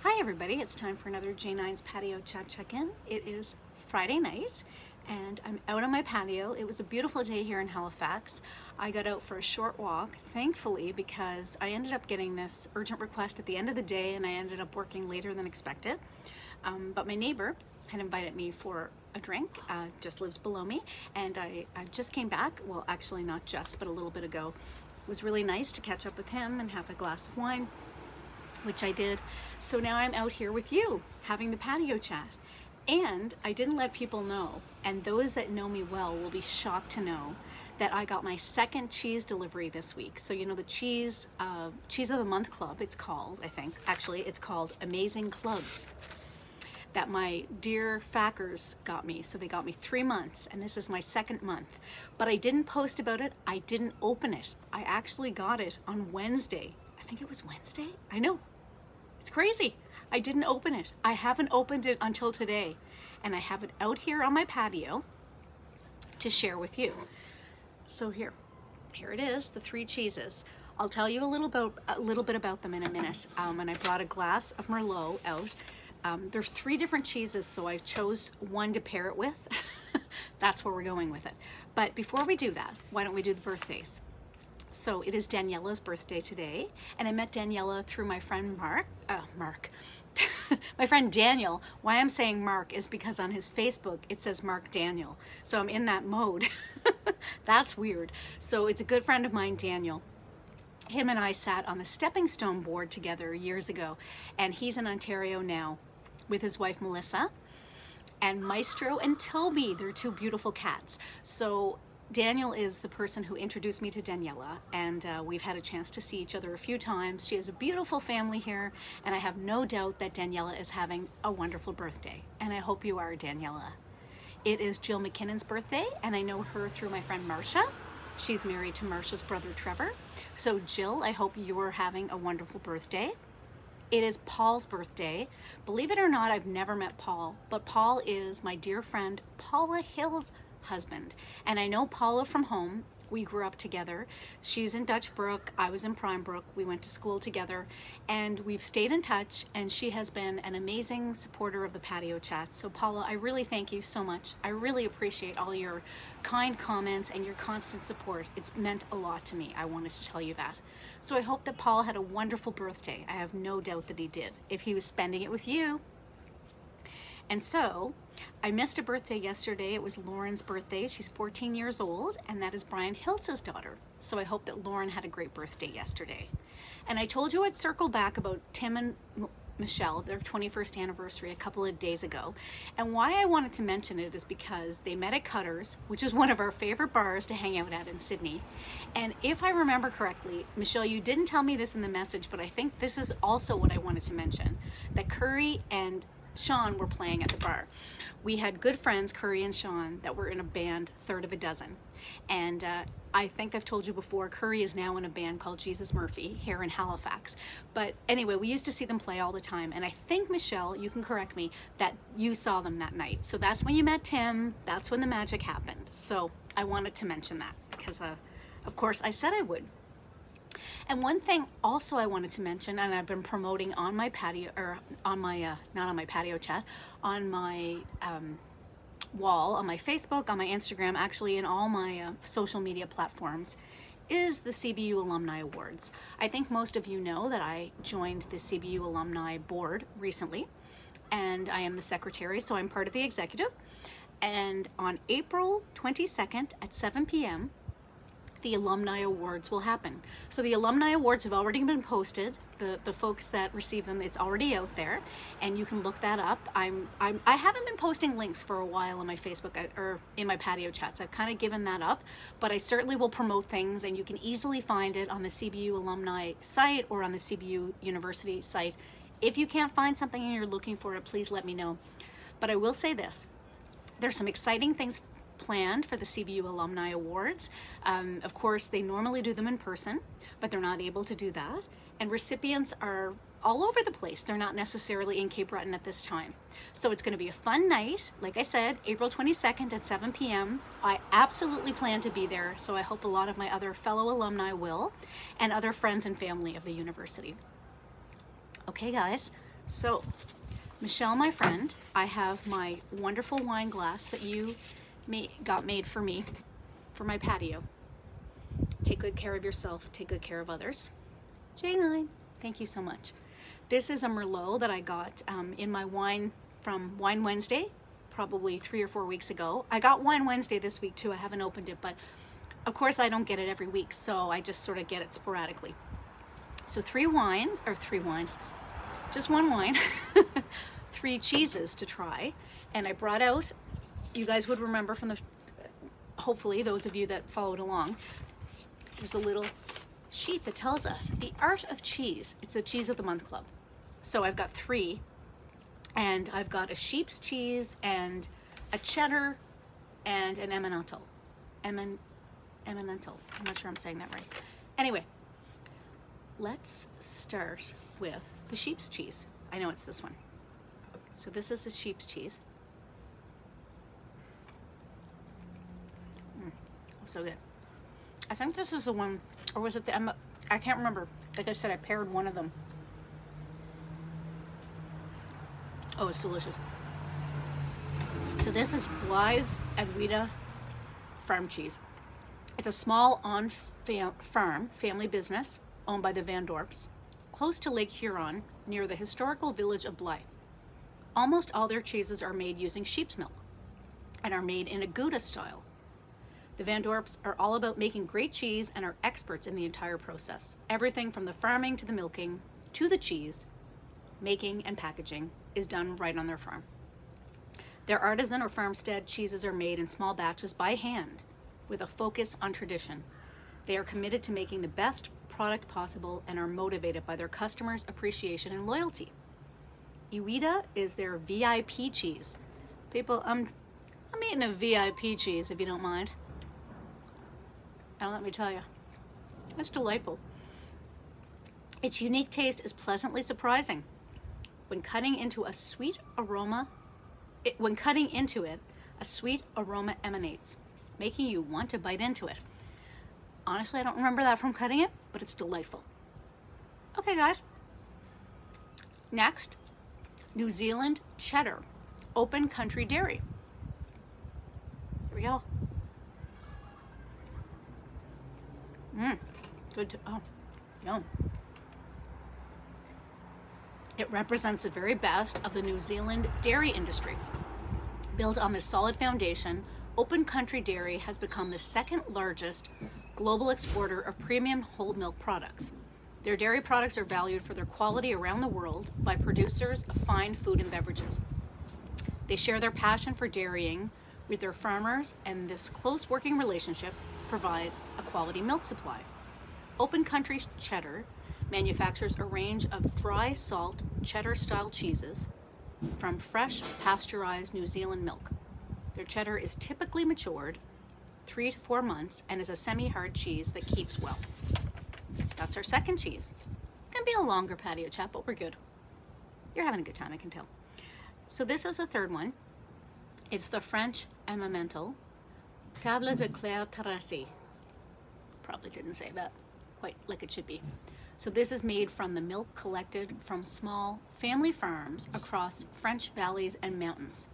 Hi everybody, it's time for another J9's Patio Chat check-in. It is Friday night and I'm out on my patio. It was a beautiful day here in Halifax. I got out for a short walk, thankfully, because I ended up getting this urgent request at the end of the day and I ended up working later than expected. But my neighbor had invited me for a drink, just lives below me, and I just came back, well actually not just, but a little bit ago. It was really nice to catch up with him and have a glass of wine, which I did. So now I'm out here with you having the patio chat. And I didn't let people know, and those that know me well will be shocked to know that I got my second cheese delivery this week. So you know the cheese of the month club, it's called, I think. Actually, it's called Amazing Clubs, that my dear Fackers got me. So they got me 3 months, and this is my second month. But I didn't post about it, I didn't open it. I actually got it on Wednesday. I think it was Wednesday? I know. It's crazy. I didn't open it. I haven't opened it until today. And I have it out here on my patio to share with you. So here it is, the 3 cheeses. I'll tell you a little bit about them in a minute. And I brought a glass of Merlot out. There's 3 different cheeses, so I chose one to pair it with. That's where we're going with it. But before we do that, why don't we do the birthdays? So it is Daniela's birthday today, and I met Daniela through my friend Mark. My friend Daniel. Why I'm saying Mark is because on his Facebook it says Mark Daniel. So I'm in that mode. That's weird. So it's a good friend of mine, Daniel. Him and I sat on the stepping stone board together years ago, and he's in Ontario now with his wife Melissa, and Maestro and Toby, they're 2 beautiful cats. So Daniel is the person who introduced me to Daniela, and we've had a chance to see each other a few times. She has a beautiful family here, and I have no doubt that Daniela is having a wonderful birthday, and I hope you are, Daniela. It is Jill McKinnon's birthday, and I know her through my friend Marcia. She's married to Marcia's brother Trevor. So Jill, I hope you're having a wonderful birthday. It is Paul's birthday. Believe it or not, I've never met Paul, but Paul is my dear friend Paula Hill's husband. And I know Paula from home. We grew up together. She's in Dutch Brook, I was in Prime Brook. We went to school together, and we've stayed in touch, and she has been an amazing supporter of the patio chat. So Paula, I really thank you so much. I really appreciate all your kind comments and your constant support. It's meant a lot to me. I wanted to tell you that. So I hope that Paul had a wonderful birthday. I have no doubt that he did, if he was spending it with you. And so, I missed a birthday yesterday. It was Lauren's birthday. She's 14 years old, and that is Brian Hiltz's daughter. So I hope that Lauren had a great birthday yesterday. And I told you I'd circle back about Tim and Michelle, their 21st anniversary, a couple of days ago. And why I wanted to mention it is because they met at Cutter's, which is one of our favorite bars to hang out at in Sydney. And if I remember correctly, Michelle, you didn't tell me this in the message, but I think this is also what I wanted to mention, that Curry and Sean were playing at the bar. We had good friends, Curry and Sean, that were in a band, Third of a Dozen. And I think I've told you before, Curry is now in a band called Jesus Murphy here in Halifax. But anyway, we used to see them play all the time. And I think, Michelle, you can correct me, that you saw them that night. So that's when you met Tim. That's when the magic happened. So I wanted to mention that because, of course, I said I would. And one thing also I wanted to mention, and I've been promoting on my patio, or on my, not on my patio chat, on my wall, on my Facebook, on my Instagram, actually in all my social media platforms, is the CBU Alumni Awards. I think most of you know that I joined the CBU Alumni Board recently, and I am the secretary, so I'm part of the executive. And on April 22nd at 7 p.m., the Alumni Awards will happen. So the Alumni Awards have already been posted. The folks that receive them, it's already out there, and you can look that up. I haven't been posting links for a while on my Facebook or in my patio chats. I've kind of given that up, but I certainly will promote things, and you can easily find it on the CBU Alumni site or on the CBU University site. If you can't find something and you're looking for it, please let me know. But I will say this, there's some exciting things planned for the CBU Alumni Awards. Of course, they normally do them in person, but they're not able to do that. And recipients are all over the place. They're not necessarily in Cape Breton at this time. So it's going to be a fun night. Like I said, April 22nd at 7 p.m. I absolutely plan to be there, so I hope a lot of my other fellow alumni will, and other friends and family of the university. Okay guys, So, Michelle, my friend, I have my wonderful wine glass that you got made for me for my patio. Take good care of yourself, take good care of others. J9, thank you so much. This is a Merlot that I got in my wine from Wine Wednesday, probably 3 or 4 weeks ago. I got Wine Wednesday this week too. I haven't opened it, but of course I don't get it every week, so I just sort of get it sporadically. So 3 wines, just 1 wine, 3 cheeses to try. And I brought out, you guys would remember from the, hopefully those of you that followed along, there's a little sheet that tells us the art of cheese. It's a Cheese of the Month Club. So I've got 3, and I've got a sheep's cheese and a cheddar and an Emmental. Emmental. I'm not sure I'm saying that right. Anyway, let's start with the sheep's cheese. I know it's this one. So this is the sheep's cheese. So good. I think this is the one, or was it the Emma? I can't remember. Like I said, I paired one of them. Oh, it's delicious. So this is Blythe's Adwita farm cheese. It's a small on-farm family business owned by the Van Dorps, close to Lake Huron, near the historical village of Blythe. Almost all their cheeses are made using sheep's milk and are made in a Gouda style. The Van Dorps are all about making great cheese and are experts in the entire process. Everything from the farming to the milking to the cheese, making and packaging is done right on their farm. Their artisan or farmstead cheeses are made in small batches by hand with a focus on tradition. They are committed to making the best product possible and are motivated by their customers' appreciation and loyalty. Adwita is their VIP cheese. People, I'm eating a VIP cheese if you don't mind. Now let me tell you, it's delightful. Its unique taste is pleasantly surprising. When cutting into a sweet aroma, a sweet aroma emanates, making you want to bite into it. Honestly, I don't remember that from cutting it, but it's delightful. Okay, guys. Next, New Zealand cheddar, open country dairy. Here we go. Good. Oh, yum. It represents the very best of the New Zealand dairy industry. Built on this solid foundation, open country dairy has become the 2nd largest global exporter of premium whole milk products. Their dairy products are valued for their quality around the world by producers of fine food and beverages. They share their passion for dairying with their farmers, and this close working relationship provides a quality milk supply. Open Country Cheddar manufactures a range of dry salt cheddar style cheeses from fresh pasteurized New Zealand milk. Their cheddar is typically matured 3 to 4 months and is a semi-hard cheese that keeps well. That's our 2nd cheese. It can be a longer patio chat, but we're good. You're having a good time, I can tell. So this is the 3rd one. It's the French Emmental Table de Claire Terrasse. Probably didn't say that quite like it should be. So this is made from the milk collected from small family farms across French valleys and mountains.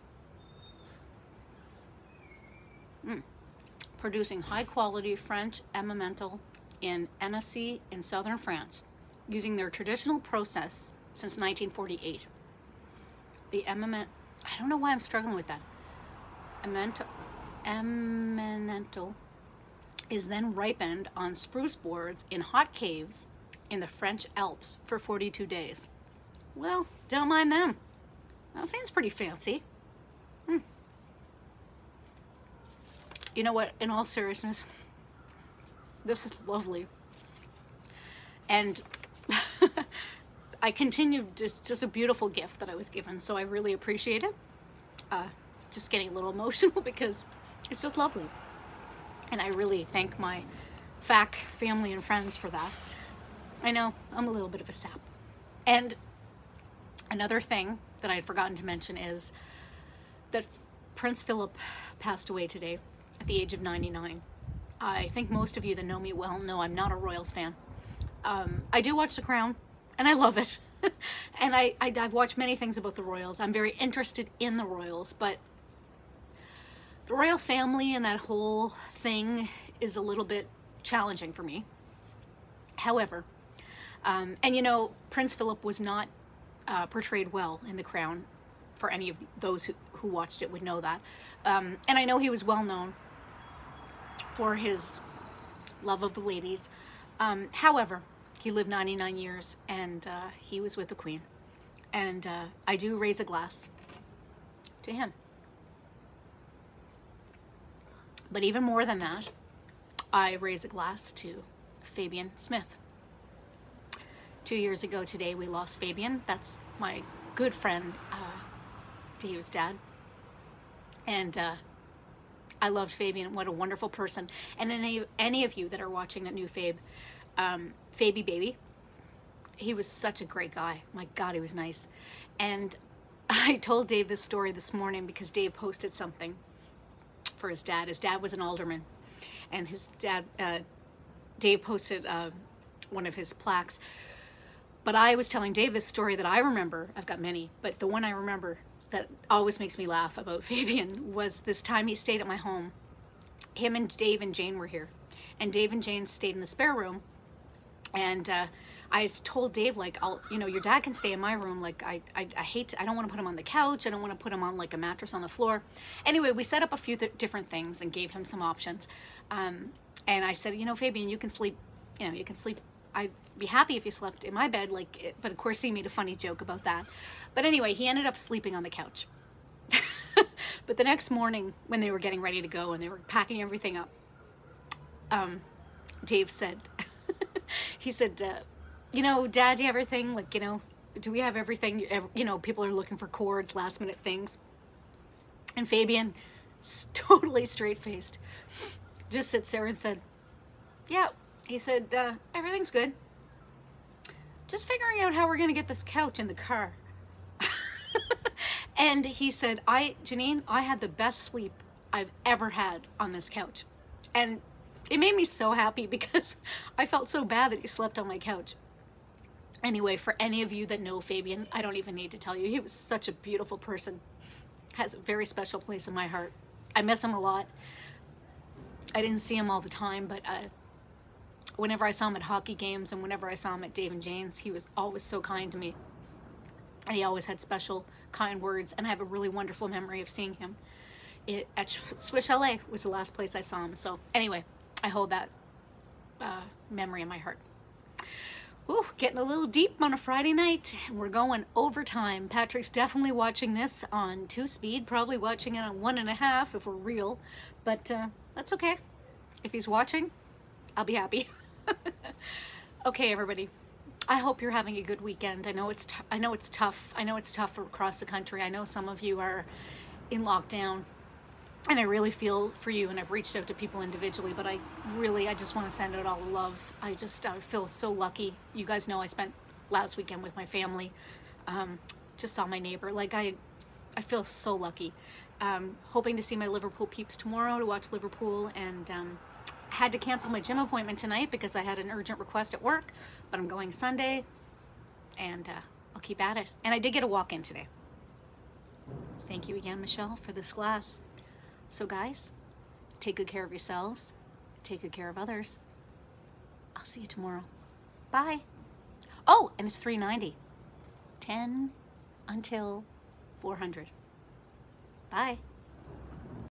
Producing high quality French Emmental in Annecy in southern France, using their traditional process since 1948. The Emmental, I don't know why I'm struggling with that. Emmental is then ripened on spruce boards in hot caves in the French Alps for 42 days. Well, don't mind them. That seems pretty fancy. You know what, in all seriousness, this is lovely. And I continued, just a beautiful gift that I was given, so I really appreciate it. Just getting a little emotional because it's just lovely. And I really thank my FAC family and friends for that. I know, I'm a little bit of a sap. And another thing that I had forgotten to mention is that Prince Philip passed away today at the age of 99. I think most of you that know me well know I'm not a Royals fan. I do watch The Crown, and I love it. And I've watched many things about the royals. I'm very interested in the royals, but the royal family and that whole thing is a little bit challenging for me. However, and you know, Prince Philip was not portrayed well in The Crown. For any of those who watched it would know that. And I know he was well known for his love of the ladies. However, he lived 99 years and he was with the Queen. And I do raise a glass to him. But even more than that, I raise a glass to Fabian Smith. 2 years ago today, we lost Fabian. That's my good friend, Dave's dad. And I loved Fabian. What a wonderful person. And any of you that are watching that new Faby baby, he was such a great guy. My God, he was nice. And I told Dave this story this morning because Dave posted something for his dad. His dad was an alderman. And his dad, Dave posted one of his plaques. But I was telling Dave this story that I remember. I've got many, but the one I remember that always makes me laugh about Fabian was this time he stayed at my home. Him and Dave and Jane were here. And Dave and Jane stayed in the spare room. And I told Dave, like, you know, your dad can stay in my room. Like, I don't want to put him on the couch. I don't want to put him on like a mattress on the floor. Anyway, we set up a few different things and gave him some options. And I said, you know, Fabian, you can sleep, you know, you can sleep. I'd be happy if you slept in my bed, like, but of course he made a funny joke about that. But anyway, he ended up sleeping on the couch. But the next morning when they were getting ready to go and they were packing everything up, Dave said, he said, you know, Dad, do you have everything? Like, you know, do we have everything? You know, people are looking for cords, last minute things. And Fabian, totally straight-faced, just sits there and said, yeah. He said, everything's good. Just figuring out how we're going to get this couch in the car. And he said, Janine, I had the best sleep I've ever had on this couch. And it made me so happy because I felt so bad that he slept on my couch. Anyway, for any of you that know Fabian, I don't even need to tell you, he was such a beautiful person. Has a very special place in my heart. I miss him a lot. I didn't see him all the time, but whenever I saw him at hockey games and whenever I saw him at Dave and Jane's, he was always so kind to me. And he always had special, kind words. And I have a really wonderful memory of seeing him. At Swiss Chalet was the last place I saw him. So anyway, I hold that memory in my heart. Ooh, getting a little deep on a Friday night. We're going overtime. Patrick's definitely watching this on 2-speed, probably watching it on 1.5 if we're real. But that's okay. If he's watching, I'll be happy. Okay, everybody. I hope you're having a good weekend. I know it's tough. I know it's tough across the country. I know some of you are in lockdown, and I really feel for you. And I've reached out to people individually, but I just want to send out all the love. I feel so lucky. You guys know I spent last weekend with my family. Just saw my neighbor. Like I feel so lucky. Hoping to see my Liverpool peeps tomorrow to watch Liverpool, and had to cancel my gym appointment tonight because I had an urgent request at work, but I'm going Sunday, and I'll keep at it. And I did get a walk-in today. Thank you again, Michelle, for this glass. So guys, take good care of yourselves, take good care of others. I'll see you tomorrow. Bye. Oh, and it's $3.90. 10 until 400. Bye.